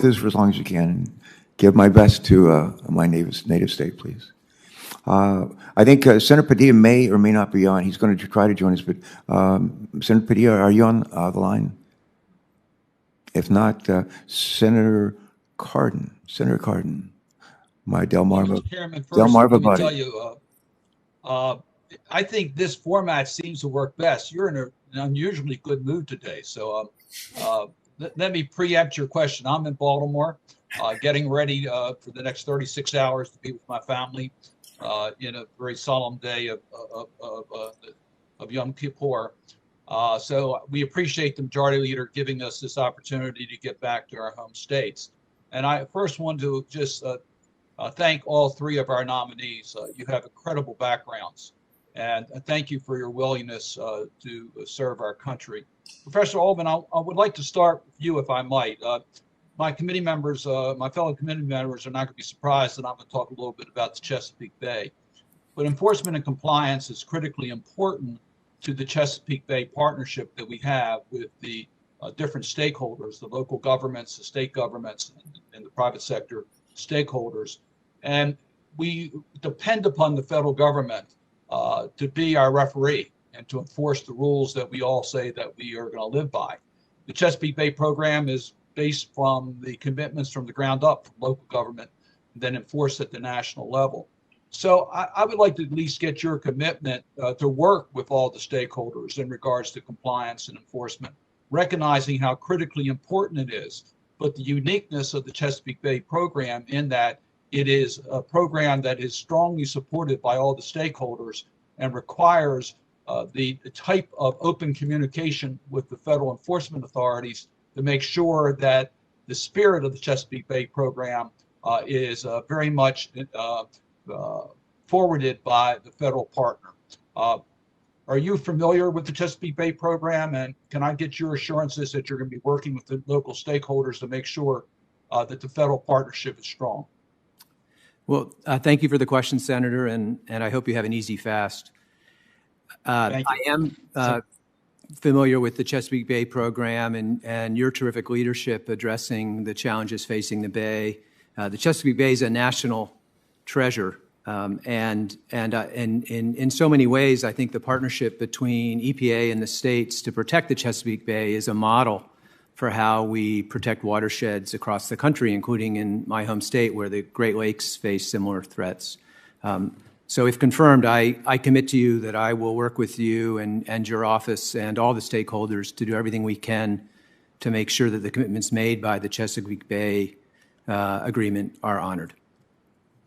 this for as long as you can and give my best to my native state, please. I think Senator Padilla may or may not be on. He's going to try to join us, but Senator Padilla, are you on the line? If not, Senator Cardin. Senator Cardin, my Delmarva, Mr. Chairman, first, Delmarva let me buddy. tell you, I think this format seems to work best. You're in an unusually good mood today, so let me preempt your question. I'm in Baltimore, getting ready for the next 36 hours to be with my family in a very solemn day of Yom Kippur. So we appreciate the majority leader giving us this opportunity to get back to our home states. And I first want to just thank all three of our nominees. You have incredible backgrounds, and thank you for your willingness to serve our country. Professor Uhlmann, I would like to start with you, if I might. My committee members, my fellow committee members are not going to be surprised that I'm going to talk a little bit about the Chesapeake Bay. But enforcement and compliance is critically important to the Chesapeake Bay partnership that we have with the different stakeholders, the local governments, the state governments, and the private sector stakeholders. And we depend upon the federal government to be our referee and to enforce the rules that we all say that we are going to live by. The Chesapeake Bay Program is based from the commitments from the ground up from local government, and then enforced at the national level. So I would like to at least get your commitment to work with all the stakeholders in regards to compliance and enforcement, recognizing how critically important it is, but the uniqueness of the Chesapeake Bay Program in that it is a program that is strongly supported by all the stakeholders and requires the type of open communication with the federal enforcement authorities to make sure that the spirit of the Chesapeake Bay Program is very much forwarded by the federal partner. Are you familiar with the Chesapeake Bay Program, and can I get your assurances that you're going to be working with the local stakeholders to make sure that the federal partnership is strong? Well, thank you for the question, Senator, and I hope you have an easy fast. I am familiar with the Chesapeake Bay Program and your terrific leadership addressing the challenges facing the Bay. The Chesapeake Bay is a national treasure, and in so many ways, I think the partnership between EPA and the states to protect the Chesapeake Bay is a model for how we protect watersheds across the country, including in my home state where the Great Lakes face similar threats. So if confirmed, I commit to you that I will work with you and your office and all the stakeholders to do everything we can to make sure that the commitments made by the Chesapeake Bay Agreement are honored.